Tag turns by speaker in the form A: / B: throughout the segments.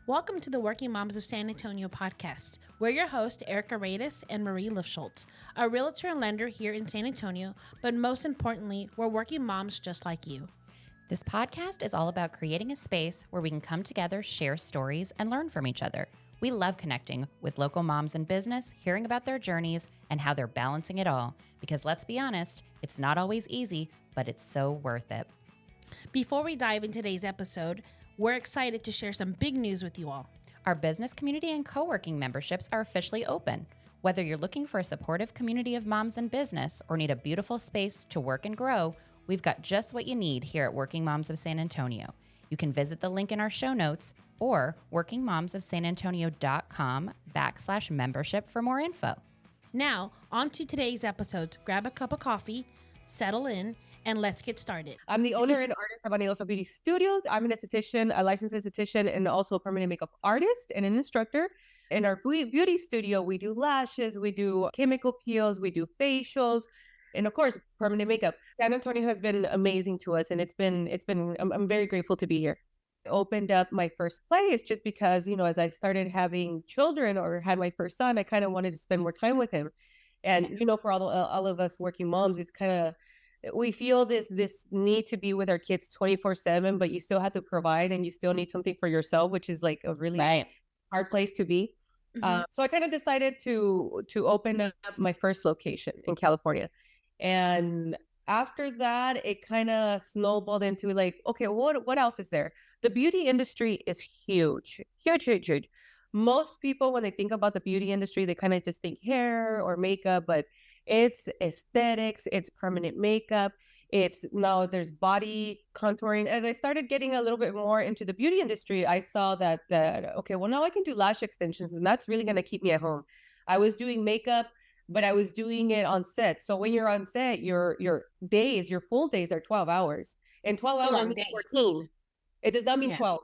A: Welcome to the Working Moms of San Antonio podcast. We're your hosts, Erica Reyes and Marie Lifschultz, a realtor and lender here in San Antonio, but most importantly, we're working moms just like you.
B: This podcast is all about creating a space where we can come together, share stories, and learn from each other. We love connecting with local moms in business, hearing about their journeys and how they're balancing it all. Because let's be honest, it's not always easy, but it's so worth it.
A: Before we dive into today's episode, we're excited to share some big news with you all.
B: Our business community and co-working memberships are officially open. Whether you're looking for a supportive community of moms in business or need a beautiful space to work and grow, we've got just what you need here at Working Moms of San Antonio. You can visit the link in our show notes or workingmomsofsanantonio.com/membership for more info.
A: Now, on to today's episode. Grab a cup of coffee, settle in, and let's get started.
C: I'm the owner and artist of Vanidosa Beauty Studios. I'm an esthetician, a licensed esthetician, and also a permanent makeup artist and an instructor. In our beauty studio, we do lashes, we do chemical peels, we do facials, and of course, permanent makeup. San Antonio has been amazing to us, and I'm very grateful to be here. I opened up my first place just because, as I started having children or had my first son, I kind of wanted to spend more time with him. And, for all of us working moms, it's kind of, we feel this need to be with our kids 24/7, but you still have to provide and you still need something for yourself, which is like a really hard place to be. So I kind of decided to open up my first location in California. And after that, it kind of snowballed into like, okay, what else is there? The beauty industry is huge. Most people, when they think about the beauty industry, they kind of just think hair or makeup, but it's aesthetics, it's permanent makeup, now there's body contouring. As I started getting a little bit more into the beauty industry, I saw that okay, well, now I can do lash extensions, and that's really going to keep me at home. I was doing makeup, but I was doing it on set. So when you're on set, your full days are 12 hours. And 12 hours means 14. It does not mean 12.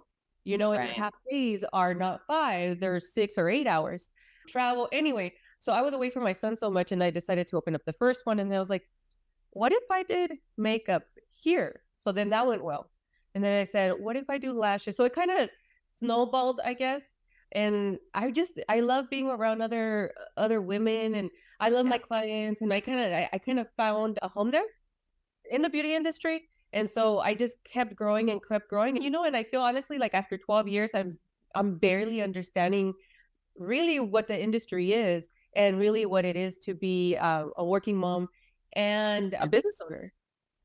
C: And half days are not 5, they're 6 or 8 hours. Travel. Anyway, so I was away from my son so much, and I decided to open up the first one. And then I was like, what if I did makeup here? So then that went well. And then I said, what if I do lashes? So it kind of snowballed, I guess. And I love being around other women, and I love my clients, and I kind of found a home there in the beauty industry. And so I just kept growing. And I feel honestly like after 12 years, I'm barely understanding really what the industry is and really what it is to be a working mom and a business owner.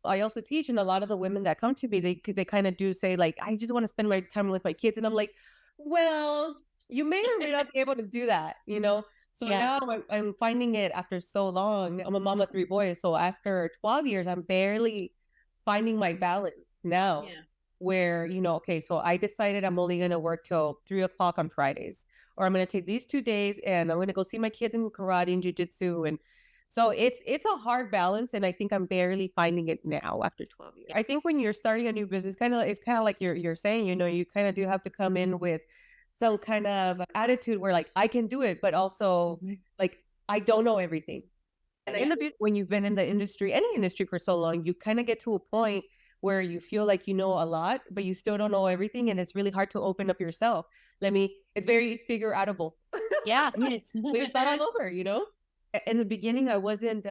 C: I also teach, and a lot of the women that come to me, they kind of do say like, I just want to spend my time with my kids. And I'm like, well, you may or may not be able to do that, So now I'm finding it after so long. I'm a mom of 3 boys. So after 12 years, I'm barely finding my balance now where, okay, so I decided I'm only going to work till 3:00 on Fridays, or I'm going to take these 2 days and I'm going to go see my kids in karate and jiu-jitsu. And so it's a hard balance. And I think I'm barely finding it now after 12 years. I think when you're starting a new business, it's kind of like you're saying, you kind of do have to come in with some kind of attitude where like, I can do it, but also like, I don't know everything. And when you've been in the industry, any industry for so long, you kind of get to a point where you feel like you know a lot, but you still don't know everything. And it's really hard to open up yourself. It's very figure outable.
B: Yeah.
C: It's not all over, In the beginning, I wasn't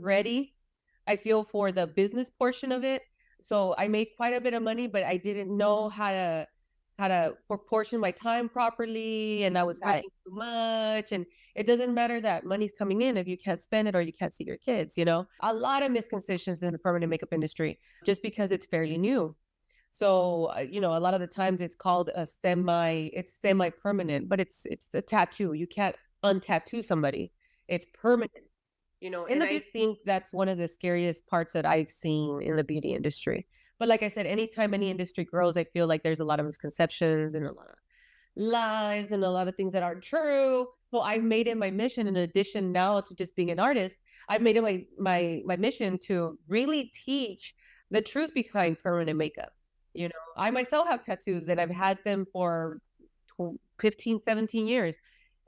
C: ready, I feel, for the business portion of it. So I made quite a bit of money, but I didn't know how to proportion my time properly, and I was working too much. And it doesn't matter that money's coming in if you can't spend it or you can't see your kids. A lot of misconceptions in the permanent makeup industry just because it's fairly new. So a lot of the times it's called semi-permanent, but it's a tattoo. You can't untattoo somebody. It's permanent. And I think that's one of the scariest parts that I've seen in the beauty industry. But like I said, anytime any industry grows, I feel like there's a lot of misconceptions and a lot of lies and a lot of things that aren't true. So I've made it my mission, in addition now to just being an artist, I've made it my mission to really teach the truth behind permanent makeup. I myself have tattoos, and I've had them for 15, 17 years.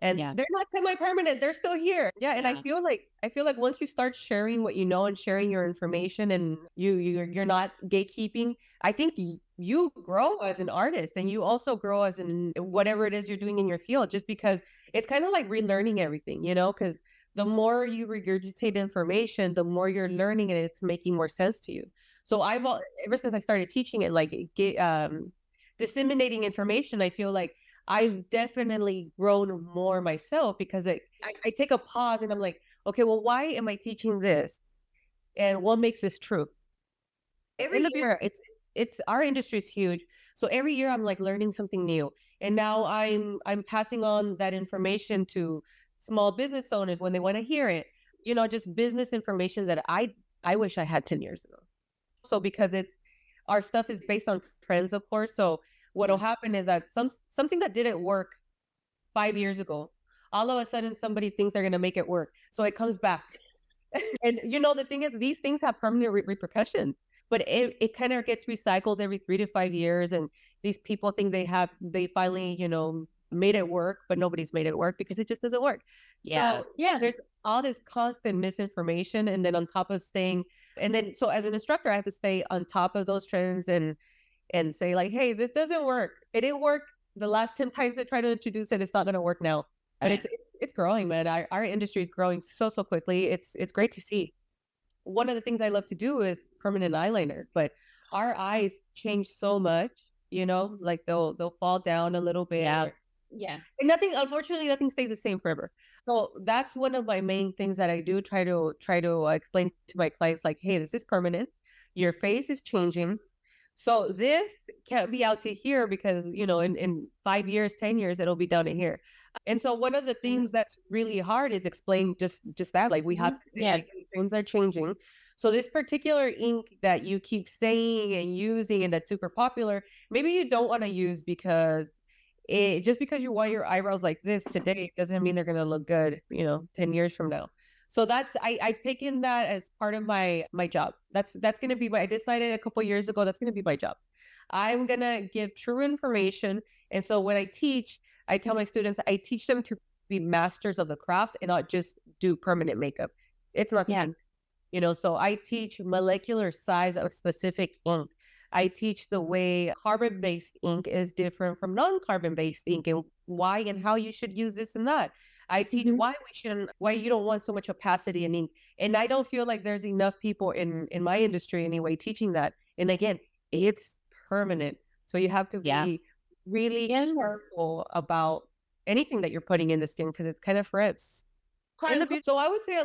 C: And they're not semi-permanent. They're still here. Yeah. And I feel like once you start sharing what you know and sharing your information, and you're not gatekeeping, I think you grow as an artist and you also grow as in whatever it is you're doing in your field, just because it's kind of like relearning everything, because the more you regurgitate information, the more you're learning and it's making more sense to you. So ever since I started teaching it, like disseminating information, I feel like I've definitely grown more myself, because I take a pause and I'm like, okay, well, why am I teaching this? And what makes this true? Every year, it's our industry is huge. So every year I'm like learning something new. And now I'm passing on that information to small business owners when they want to hear it. Just business information that I wish I had 10 years ago. So because our stuff is based on trends, of course. So what'll happen is that something that didn't work 5 years ago, all of a sudden somebody thinks they're gonna make it work. So it comes back. And the thing is, these things have permanent repercussions, but it kind of gets recycled every 3 to 5 years. And these people think they finally, made it work, but nobody's made it work because it just doesn't work.
B: Yeah.
C: So, there's all this constant misinformation. And then on top of so as an instructor, I have to stay on top of those trends and say like, hey, this doesn't work. It didn't work the last 10 times I tried to introduce it. It's not going to work now. But it's growing, man. Our industry is growing so quickly. It's great to see. One of the things I love to do is permanent eyeliner, but our eyes change so much, like they'll fall down a little bit.
B: Yeah.
C: And unfortunately, nothing stays the same forever. So that's one of my main things that I do try to explain to my clients, like, hey, this is permanent. Your face is changing. So this can't be out to here because, in 5 years, 10 years, it'll be down to here. And so one of the things that's really hard is explain just that, like we have to say, like, trends are changing. So this particular ink that you keep saying and using and that's super popular, maybe you don't want to use because just because you want your eyebrows like this today doesn't mean they're going to look good, 10 years from now. So I've taken that as part of my job. That's going to be I decided a couple years ago, that's going to be my job. I'm going to give true information. And so when I teach, I tell my students, I teach them to be masters of the craft and not just do permanent makeup. It's not the same. So I teach molecular size of specific ink. I teach the way carbon-based ink is different from non-carbon-based ink and why and how you should use this and that. I teach why you don't want so much opacity in ink. And I don't feel like there's enough people in my industry anyway teaching that. And again, it's permanent. So you have to be really careful about anything that you're putting in the skin because it's kind of foreps. So I would say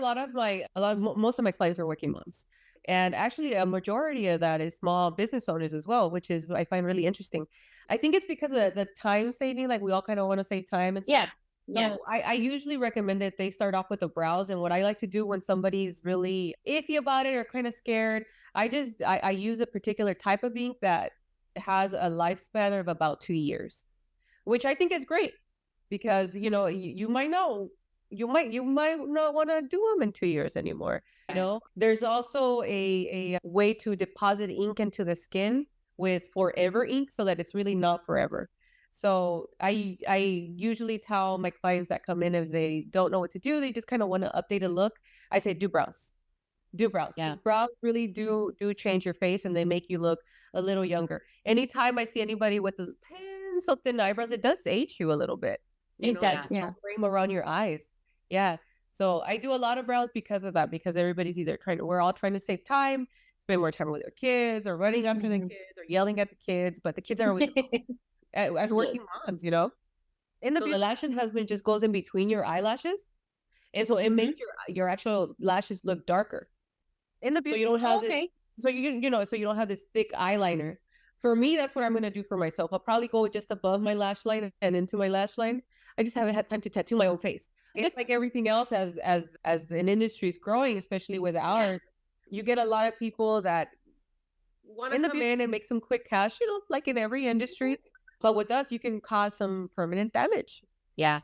C: most of my clients are working moms. And actually a majority of that is small business owners as well, which is I find really interesting. I think it's because of the time saving, like we all kind of want to save time and stuff. So I usually recommend that they start off with the brows. And what I like to do when somebody's really iffy about it or kind of scared, I use a particular type of ink that has a lifespan of about 2 years, which I think is great because, you might not want to do them in 2 years anymore. There's also a way to deposit ink into the skin with forever ink so that it's really not forever. So I usually tell my clients that come in if they don't know what to do, they just kind of want to update a look. I say, do brows. Yeah. Brows really do change your face and they make you look a little younger. Anytime I see anybody with the pencil thin eyebrows, it does age you a little bit.
B: It does.
C: Yeah. Frame around your eyes. Yeah. So I do a lot of brows because of that, because everybody's we're all trying to save time, spend more time with their kids or running after the kids or yelling at the kids, but the kids are always as working moms, And the lash enhancement just goes in between your eyelashes. And so it makes your actual lashes look darker. So you don't have so you don't have this thick eyeliner. For me, that's what I'm going to do for myself. I'll probably go just above my lash line and into my lash line. I just haven't had time to tattoo my own face. It's like everything else as an industry is growing, especially with ours, you get a lot of people that want to come in and make some quick cash, like in every industry. But with us, you can cause some permanent damage.
B: Yeah.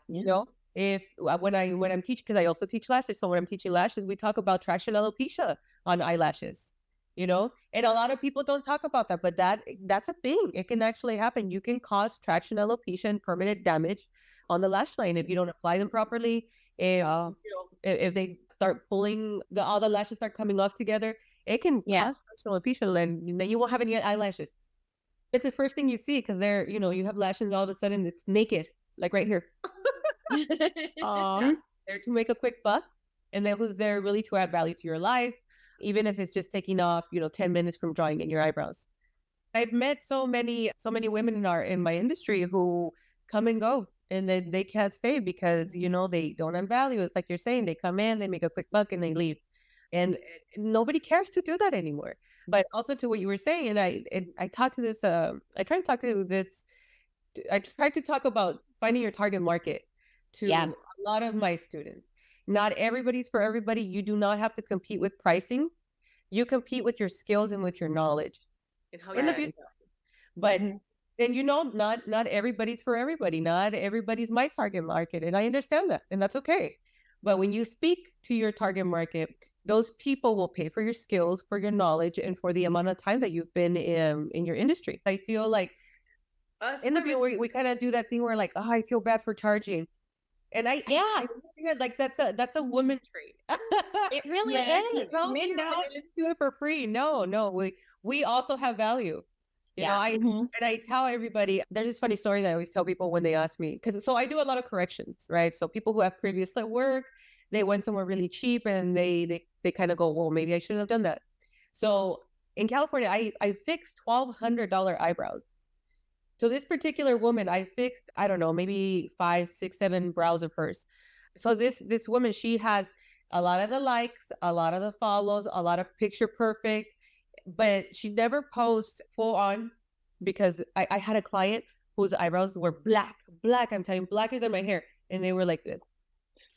C: If when I'm teaching, because I also teach lashes. So when I'm teaching lashes, we talk about traction alopecia on eyelashes. And a lot of people don't talk about that, but that's a thing. It can actually happen. You can cause traction alopecia and permanent damage on the lash line if you don't apply them properly. If they start pulling, all the lashes start coming off together, it can cause traction alopecia, and then you won't have any eyelashes. It's the first thing you see because they're, you have lashes and all of a sudden it's naked, like right here.
B: Aw.
C: There to make a quick buck, and then who's there really to add value to your life, even if it's just taking off, 10 minutes from drawing in your eyebrows. I've met so many women in my industry who come and go and then they can't stay because, they don't add value. It's like you're saying, they come in, they make a quick buck and they leave. And nobody cares to do that anymore. But also to what you were saying, and I talked to this, I tried to talk to this, I tried to talk about finding your target market to a lot of my students. Not everybody's for everybody. You do not have to compete with pricing. You compete with your skills and with your knowledge and how you're the beauty. But and not everybody's for everybody. Not everybody's my target market, and I understand that, and that's okay. But when you speak to your target market, those people will pay for your skills, for your knowledge, and for the amount of time that you've been in your industry. I feel like in the beginning, we kind of do that thing where like, oh, I feel bad for charging. And I think like that's a woman trait.
B: It really is.
C: Men let's do it for free. No, we also have value. You know, and I tell everybody, there's this funny story that I always tell people when they ask me, so I do a lot of corrections, right? So people who have previous work, they went somewhere really cheap and they kind of go, well, maybe I shouldn't have done that. So in California, I fixed $1,200 eyebrows. So this particular woman, I fixed, I don't know, maybe 5, 6, 7 brows of hers. So this woman, she has a lot of the likes, a lot of the follows, a lot of picture perfect, but she never posts full on because I had a client whose eyebrows were black, I'm telling you, blacker than my hair. And they were like this.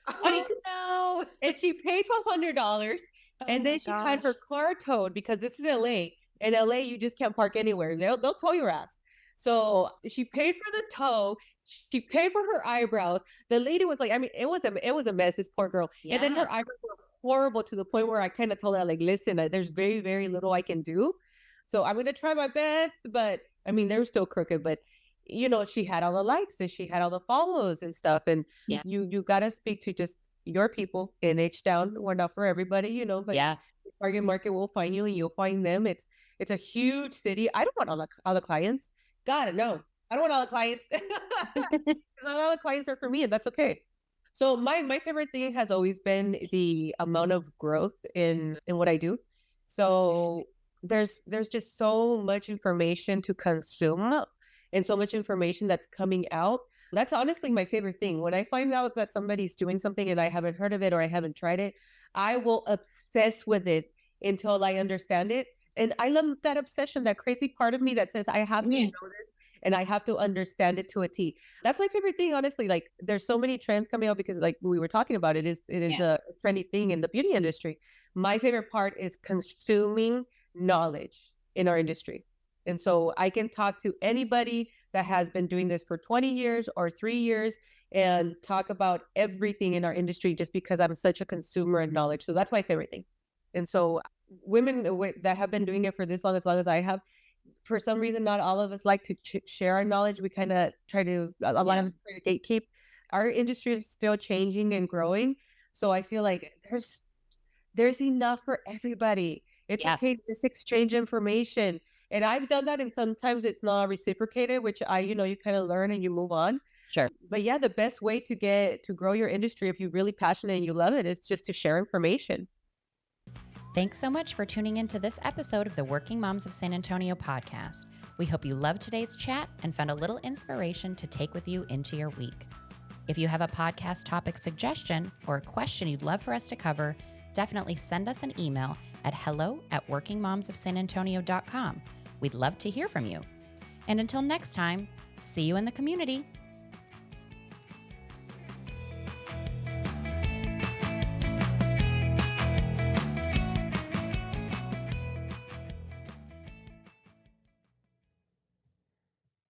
B: Oh no.
C: And she paid $1,200 and then she had her car towed because this is LA. In LA, you just can't park anywhere. They'll tow your ass. So she paid for the tow. She paid for her eyebrows. The lady was like, I mean, it was a mess, this poor girl. Yeah. And then her eyebrows were horrible to the point where I kind of told her, like, listen, there's very, very little I can do. So I'm going to try my best. But I mean, they're still crooked. But, she had all the likes and she had all the follows and stuff. And you got to speak to just your people in H-Town. We're not for everybody, but the target market will find you and you'll find them. It's a huge city. I don't want all the clients. God, no, I don't want all the clients. Not all the clients are for me, and that's okay. So my favorite thing has always been the amount of growth in what I do. So there's just so much information to consume and so much information that's coming out. That's honestly my favorite thing. When I find out that somebody's doing something and I haven't heard of it or I haven't tried it, I will obsess with it until I understand it. And I love that obsession, that crazy part of me that says I have to know this and I have to understand it to a T. That's my favorite thing, honestly. Like, there's so many trends coming out because, like we were talking about, it is a trendy thing in the beauty industry. My favorite part is consuming knowledge in our industry. And so I can talk to anybody that has been doing this for 20 years or 3 years and talk about everything in our industry just because I'm such a consumer of knowledge. So that's my favorite thing. And so women that have been doing it for this long as I have, for some reason, not all of us like to share our knowledge. We kind of try to, a lot of us try to gatekeep. Our industry is still changing and growing. So I feel like there's enough for everybody. It's okay to just exchange information. And I've done that, and sometimes it's not reciprocated, which you kind of learn and you move on.
B: Sure.
C: But yeah, the best way to grow your industry, if you're really passionate and you love it, is just to share information.
B: Thanks so much for tuning into this episode of the Working Moms of San Antonio podcast. We hope you loved today's chat and found a little inspiration to take with you into your week. If you have a podcast topic suggestion or a question you'd love for us to cover, definitely send us an email at hello@workingmomsofsanantonio.com. We'd love to hear from you. And until next time, see you in the community.